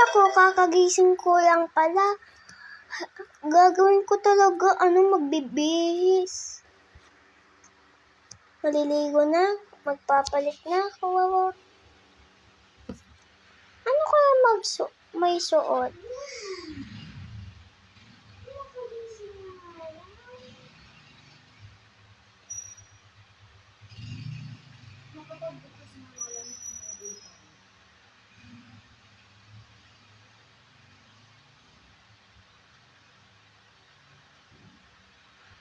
Nako, kakagising ko lang pala. Gagawin ko talaga, magbibihis. Maliligo na, magpapalit na ako. Ano kaya may suot?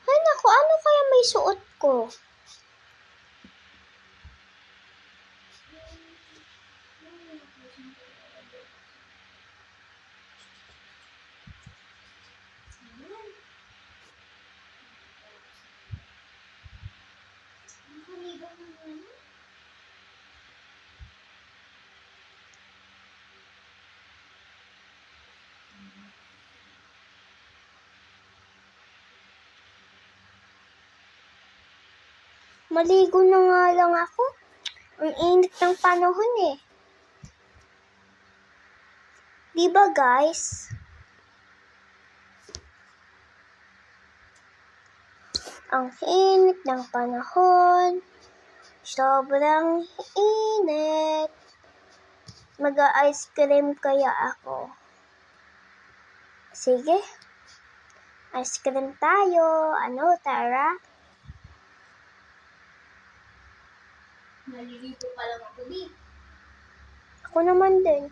Ay naku, ano kaya may suot ko? Maligo na nga lang ako. Ang init ng panahon eh. Diba guys? Ang init ng panahon. Sobrang init. Mag-ice cream kaya ako. Sige. Ice cream tayo. Ano, Tara? Nalilito pa lang ako di. Ako naman din.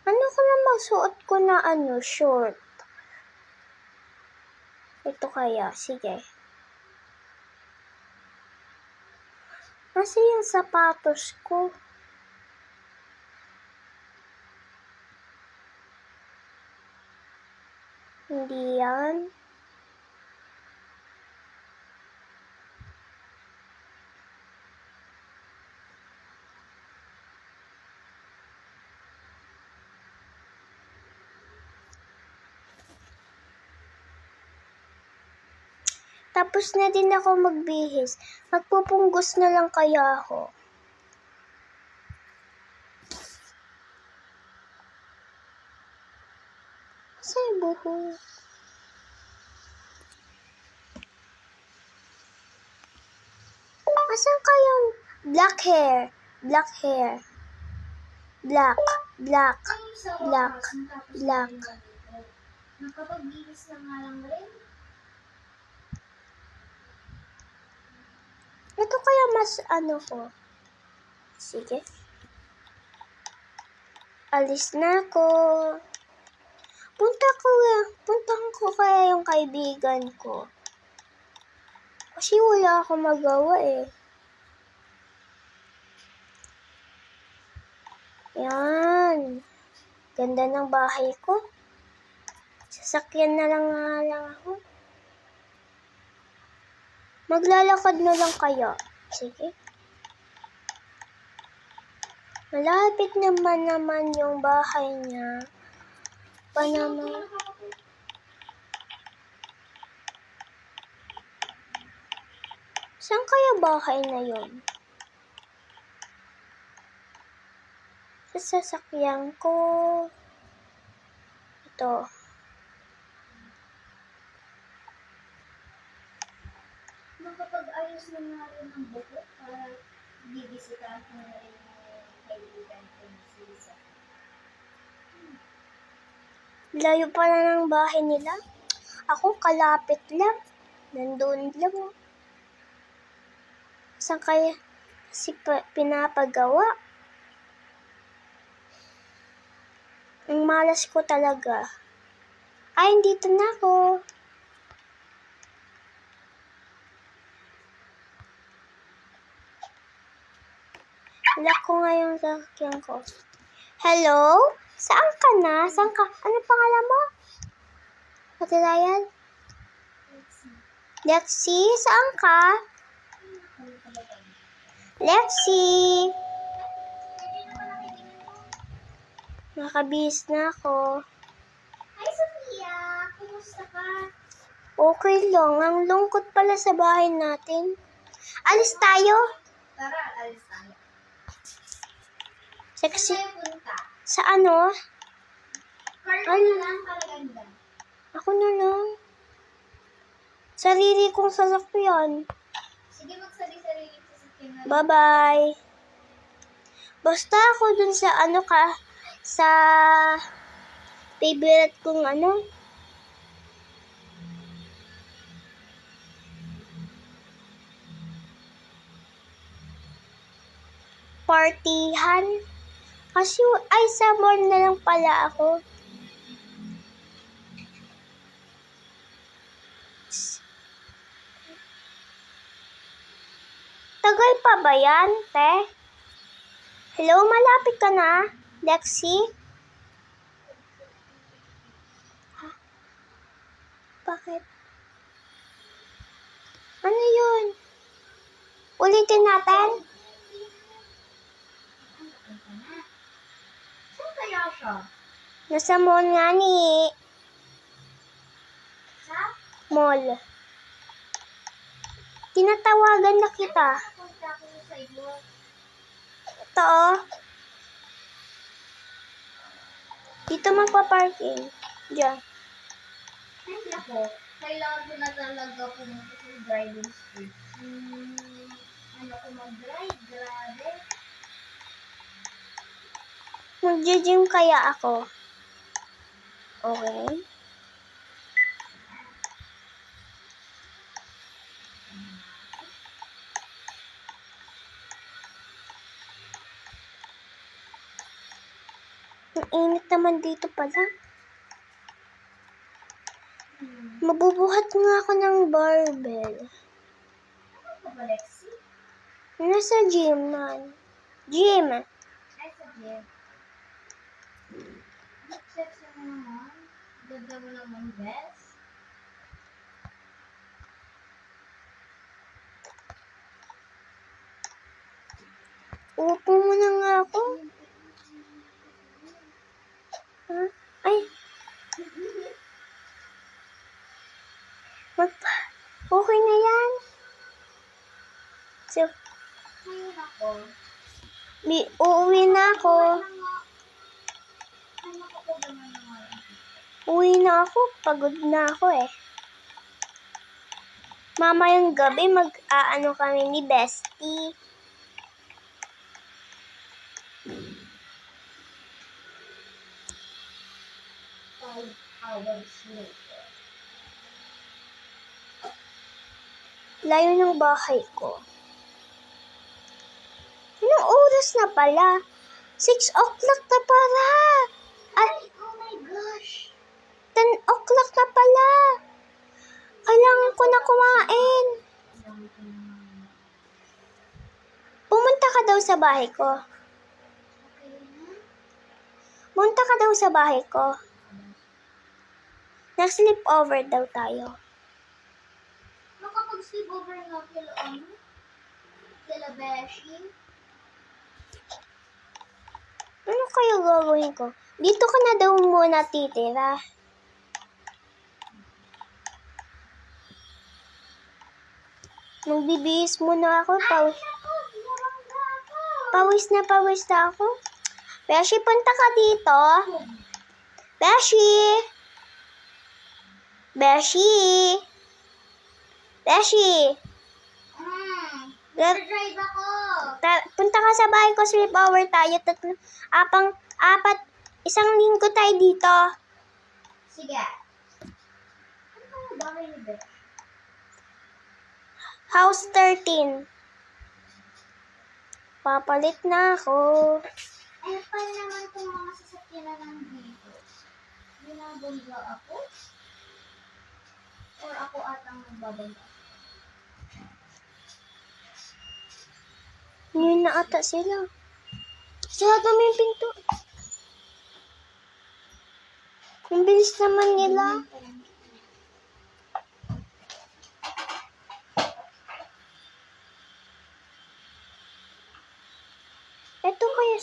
Ano ko na magsuot ko na short? Ito kaya, sige. Nasa yung sapatos ko? Hindi yan. Tapos na din ako magbihis. Magpupunggos na lang kaya ako. Sa buhok. Asan kayong black hair? Black hair. Black. Black. Black. Black. Nakapagbihis na nga lang rin. Ito kaya mas ko. Sige. Alis na ako. Puntahan ko kaya yung kaibigan ko. Kasi wala akong magawa eh. Yan. Ganda ng bahay ko. Sasakyan na lang ako. Maglalakad na lang kaya. Sige. Malapit naman yung bahay niya. Pa naman. Saan kaya bahay na yun? Sa sasakyan ko. Ito. Nakapag-ayos na nga rin ng buhok para bibisitahan ko na rin yung kaibigan ko si Lisa. Layo pala ng bahay nila. Ako kalapit lang. Nandun lang. Saan kaya pinapagawa? Ang malas ko talaga. Ay, dito na ako. Lock ko nga yung sasakyan ko. Hello? Saan ka na? Saan ka? Ano pangalan mo? Ate Ryan? Lexi? Saan ka? Lexi! Nakabihis na ako. Hi, Sophia! Kumusta ka? Okay lang. Ang lungkot pala sa bahay natin. Alis tayo? Tara, alis tayo. Sexy. Saan tayo punta? Sa ano? Carl Ano? na lang para ganda. Ako na lang. Sarili kong sasakyan. Sige, magsari-sarili sa sasakyan na lang. Bye-bye. Basta ako dun sa ano ka, sa favorite kong ano. Partihan. Kasi, ay, sa mall na lang pala ako. Tagal pa ba yan, te? Hello, malapit ka na, Lexi? Ha? Bakit? Ano yun? Ulitin natin? Saan kaya siya? Nasa mall nga ni. Sa? Mall. Tinatawagan na kita. Punta ko sa iyo. Ito, oh. Dito magpa-parking. Diyan. Ay, nako. Kailangan ko na talaga pumunta sa driving school. Ano ko mag-drive? Grabe. Mag-gym kaya ako. Okay. Ang init naman dito pala. Mabubuhat nga ako ng barbell. Ano ka ba, Lexi? Nasa gym man. Gym. Ay, sa gym. Sexy mo naman. Ganda mo naman, best. Upo muna nga ako. Ha? Ay. Okay na yan. So, Ngayon ako. uuwi na ako. Ay, naku ko naman naman. Uwi na ako. Pagod na ako eh. Mamayang gabi mag-aano kami ni Bestie. 5 hours later. Layo ng bahay ko. Anong oras na pala? 6 o'clock na pala. At Oh my gosh! 10 o'clock na pala. Kailangan ko na kumain. Pumunta ka daw sa bahay ko. Okay na? Pumunta ka daw sa bahay ko. Nag-sleep over daw tayo. Makapag-sleepover nga kila ano? Kila Beshi? Ano kaya gagawin ko? Dito ka na daw muna titira. Magbibihis muna ako. Pawis na ako. Beshi, punta ka dito. Beshi! Beshi! Beshi! Nag-drive ako! Punta ka sa bahay ko, sleepover tayo. Apat, isang linggo tayo dito. Sige. Ano ba yung bahay ni Beshi? House 13. Papalit na ako. Ano pa naman itong mga sasakyan na nandito? Binabangga ako? Or ako atang nagbabangga? Yun na ata sila. Sarado mo yung pinto. Ang bilis naman nila. Ito kaya.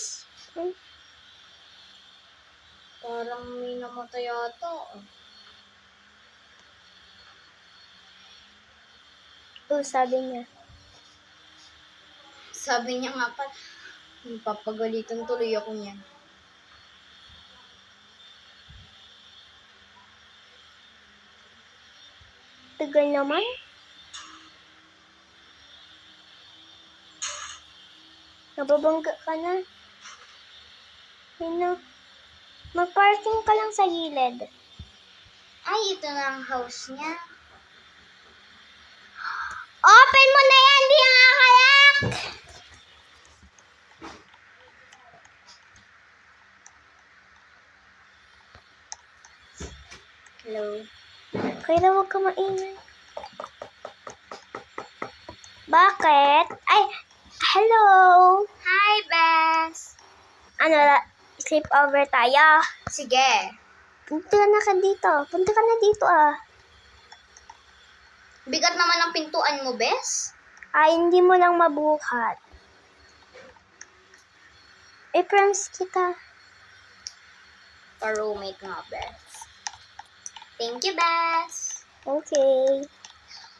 Parang may namatay yata. Sabi niya. Sabi niya nga pa, papagalitan tuloy ako niyan. Tagal naman. Nababangga ka na. Sino? Mag-parking ka lang sa gilid. Ay, ito na ang house niya. Open mo na yan! Di nakakalak! Hello. Kaya huwag ka maingay. Bakit? Ay, hello! Hi, Bess. Ano, sleep over tayo? Sige. Punta na ka dito. Punta ka na dito ah. Bigat naman ang pintuan mo, Bess. Ay, hindi mo lang mabuhat. I-promise kita. Pa-roommate nga, Bess. Thank you, Bess. Okay.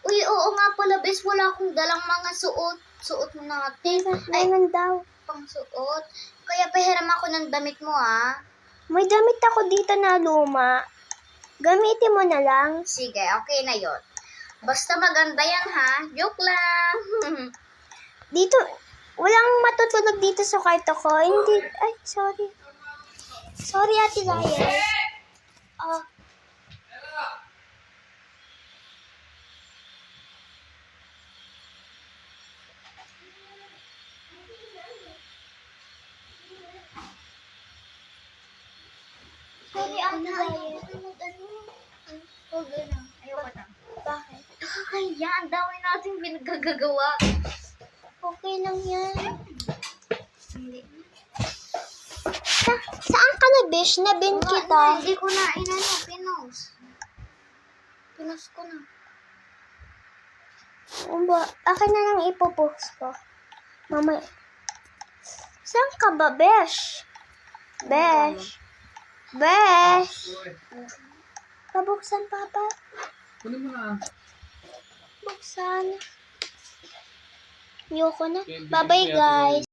Uy, oo nga pala, Bess. Wala akong dalang mga suot. Suot mo natin. Ay, Ayun daw. pang suot. Kaya pahiram ako ng damit mo, ah. May damit ako dito na luma. Gamitin mo na lang. Sige, okay na yon. Basta maganda yan, ha? Joke lang. Dito, walang matutulog dito sa kwarto ko. Hindi, ay, sorry. Sorry, Ate Ryan. Ah, Sorry, Ana. Huwag na. Ayoko na. bakit? Nakakaya. Ang dami natin pinagagagawa. Okay lang yan. Hindi. Saan ka na, Bish? Nabin kita. Hindi ko na. Pinos. Pinos ko na. Akin na lang ipopost ko. Mamaya. Saan ka ba, Besh? Besh? Besh? Pabuksan, Papa. Kunin mo na. Buksan. Ayoko na. Bye-bye, guys.